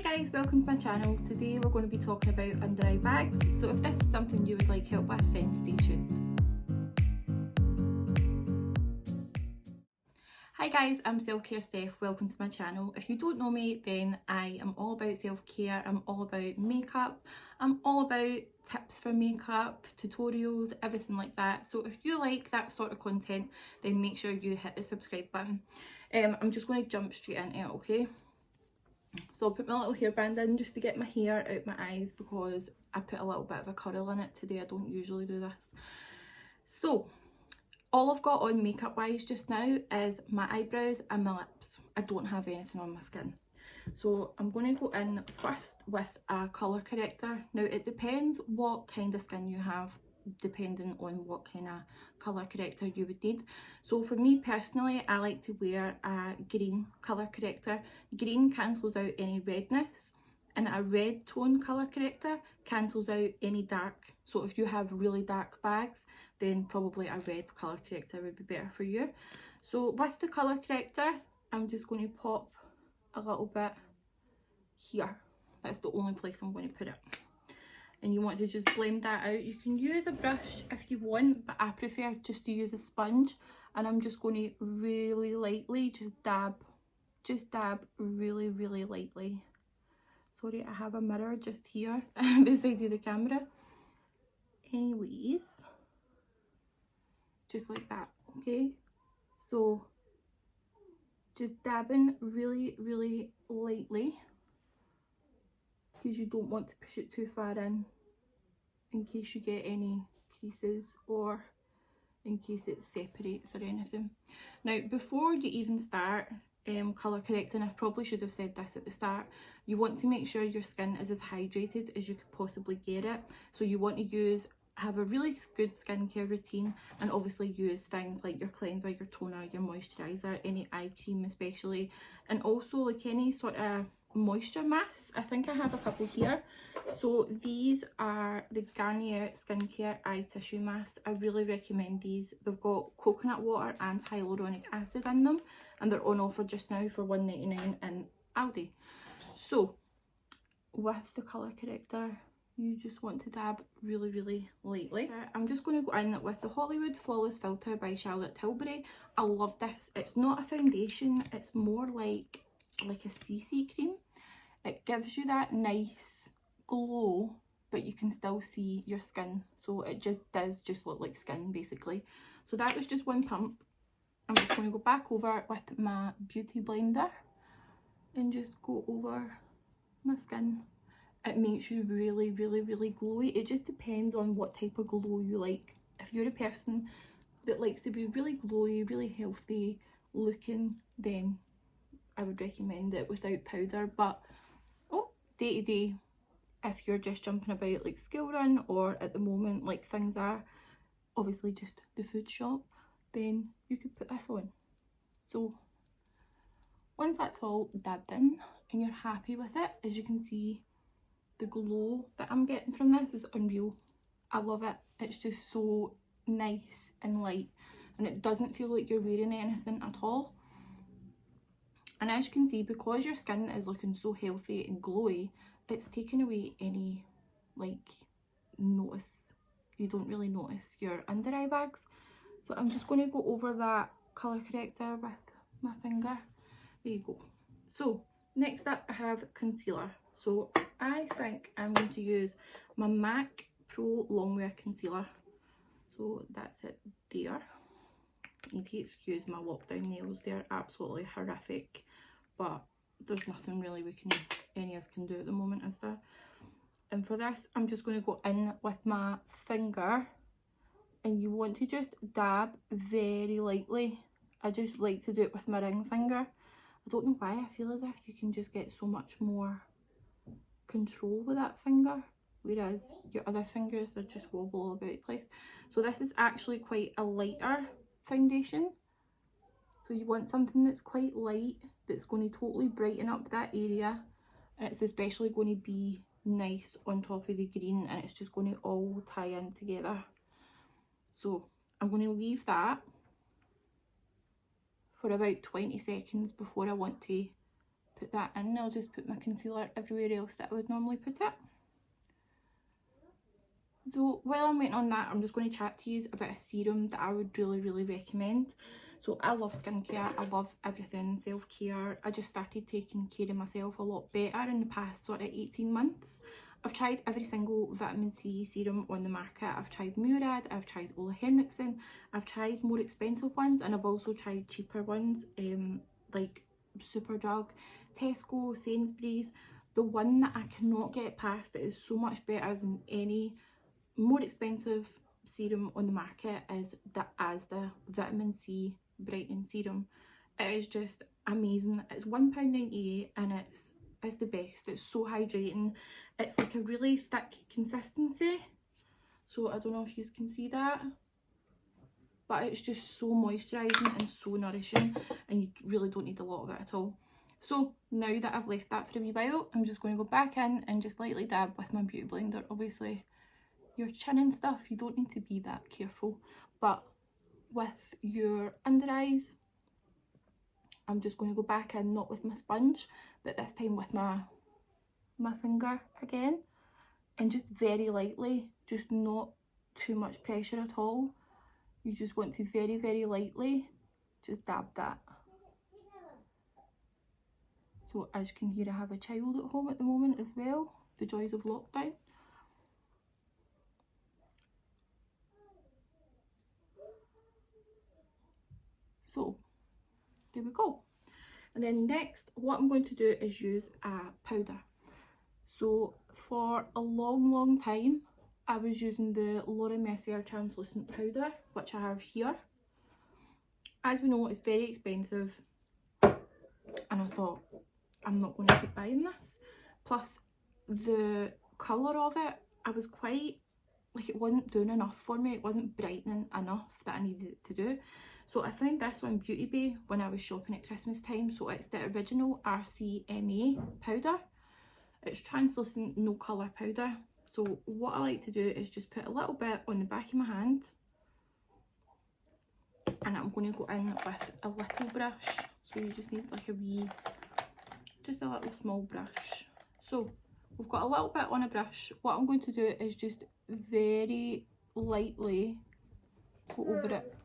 Hi guys, welcome to my channel. Today we're going to be talking about under eye bags, so if this is something you would like help with, then stay tuned. Hi guys, I'm Self-Care Steph, welcome to my channel. If you don't know me, then I am all about self-care, I'm all about makeup, I'm all about tips for makeup, tutorials, everything like that. So if you like that sort of content, then make sure you hit the subscribe button. I'm just going to jump straight into it, okay? So I'll put my little hairband in just to get my hair out my eyes because I put a little bit of a curl in it today. I don't usually do this. So all I've got on makeup wise just now is my eyebrows and my lips. I don't have anything on my skin. So I'm going to go in first with a colour corrector. Now it depends what kind of skin you have, depending on what kind of colour corrector you would need. So for me personally, I like to wear a green colour corrector. Green cancels out any redness, and a red tone colour corrector cancels out any dark. So if you have really dark bags, then probably a red colour corrector would be better for you. So with the colour corrector, I'm just going to pop a little bit here. That's the only place I'm going to put it. And you want to just blend that out. You can use a brush if you want, but I prefer just to use a sponge. And I'm just going to really lightly just dab really lightly. Sorry, I have a mirror just here beside the camera. Anyways, just like that, okay? So just dabbing really lightly, because you don't want to push it too far in case you get any creases or in case it separates or anything. Now before you even start colour correcting, I probably should have said this at the start, you want to make sure your skin is as hydrated as you could possibly get it. So you want to have a really good skincare routine, and obviously use things like your cleanser, your toner, your moisturiser, any eye cream especially, and also like any sort of moisture masks. I think I have a couple here. So these are the Garnier Skincare Eye Tissue Masks. I really recommend these. They've got coconut water and hyaluronic acid in them, and they're on offer just now for £1.99 in Aldi. So with the colour corrector, you just want to dab really lightly. I'm just going to go in with the Hollywood Flawless Filter by Charlotte Tilbury. I love this. It's not a foundation, it's more like a CC cream. It gives you that nice glow, but you can still see your skin, so it does look like skin basically. So that was just one pump. I'm just going to go back over with my beauty blender and just go over my skin. It makes you really glowy. It just depends on what type of glow you like. If you're a person that likes to be really glowy, really healthy looking, then I would recommend it without powder. But day to day, if you're just jumping about like school run, or at the moment like things are obviously just the food shop, then you could put this on. So once that's all dabbed in and you're happy with it, as you can see, the glow that I'm getting from this is unreal. I love it. It's just so nice and light, and it doesn't feel like you're wearing anything at all. And as you can see, because your skin is looking so healthy and glowy, it's taken away any notice. You don't really notice your under eye bags. So I'm just going to go over that colour corrector with my finger. There you go. So next up I have concealer. So I think I'm going to use my MAC Pro Longwear Concealer. So that's it there. I need to excuse my lockdown nails, they're absolutely horrific, but there's nothing really any of us can do at the moment, is there? And for this, I'm just going to go in with my finger, and you want to just dab very lightly. I just like to do it with my ring finger. I don't know why, I feel as if you can just get so much more control with that finger, whereas your other fingers are just wobble all about the place. So this is actually quite a lighter foundation, so you want something that's quite light, that's going to totally brighten up that area, and it's especially going to be nice on top of the green, and it's just going to all tie in together. So I'm going to leave that for about 20 seconds before I want to put that in. I'll just put my concealer everywhere else that I would normally put it. So while I'm waiting on that, I'm just going to chat to you about a serum that I would really recommend. So I love skincare, I love everything, self-care. I just started taking care of myself a lot better in the past sort of 18 months. I've tried every single vitamin C serum on the market. I've tried Murad, I've tried Ola Henriksen, I've tried more expensive ones, and I've also tried cheaper ones like Superdrug, Tesco, Sainsbury's. The one that I cannot get past that is so much better than any more expensive serum on the market is the Asda Vitamin C Brightening Serum. It is just amazing. It's £1.98 and it's the best. It's so hydrating. It's like a really thick consistency. So I don't know if you can see that, but it's just so moisturising and so nourishing, and you really don't need a lot of it at all. So now that I've left that for a wee while, I'm just going to go back in and just lightly dab with my beauty blender. Obviously your chin and stuff, you don't need to be that careful, but with your under eyes, I'm just going to go back in, not with my sponge, but this time with my finger again, and just very lightly, just not too much pressure at all. You just want to very lightly just dab that. So as you can hear, I have a child at home at the moment as well, the joys of lockdown. So there we go. And then next, what I'm going to do is use a powder. So for a long time, I was using the Laura Mercier translucent powder, which I have here. As we know, it's very expensive, and I thought, I'm not going to keep buying this. Plus, the colour of it, I was quite, like, it wasn't doing enough for me. It wasn't brightening enough that I needed it to do. So I found this on Beauty Bay when I was shopping at Christmas time. So it's the original RCMA powder. It's translucent, no colour powder. So what I like to do is just put a little bit on the back of my hand, and I'm going to go in with a little brush. So you just need like a wee, just a little small brush. So we've got a little bit on a brush. What I'm going to do is just very lightly go over it.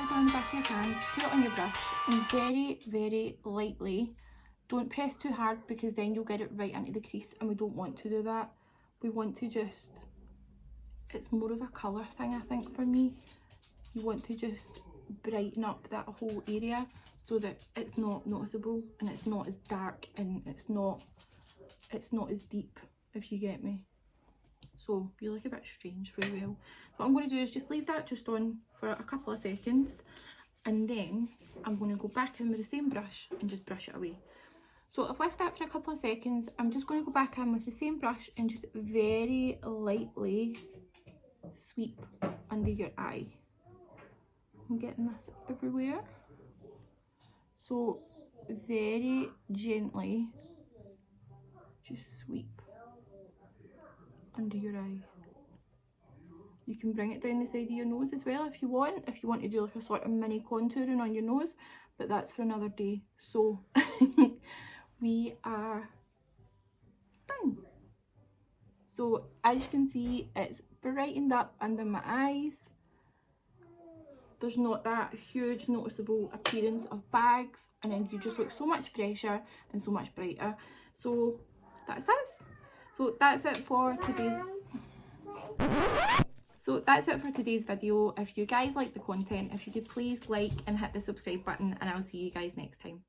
On the back of your hands, put it on your brush, and very lightly, don't press too hard because then you'll get it right into the crease, and we don't want to do that. We want to just, it's more of a colour thing, I think, for me. You want to just brighten up that whole area so that it's not noticeable and it's not as dark and it's not as deep, if you get me. So you look a bit strange for a while. What I'm going to do is just leave that just on for a couple of seconds, and then I'm going to go back in with the same brush and just brush it away. So I've left that for a couple of seconds. I'm just going to go back in with the same brush and just very lightly sweep under your eye. I'm getting this everywhere. So very gently just sweep under your eye. You can bring it down the side of your nose as well if you want to do like a sort of mini contouring on your nose, but that's for another day. So we are done. So as you can see, it's brightened up under my eyes. There's not that huge noticeable appearance of bags, and then you just look so much fresher and so much brighter. So that's it. So that's it for today's video. If you guys like the content, if you could please like and hit the subscribe button, and I'll see you guys next time.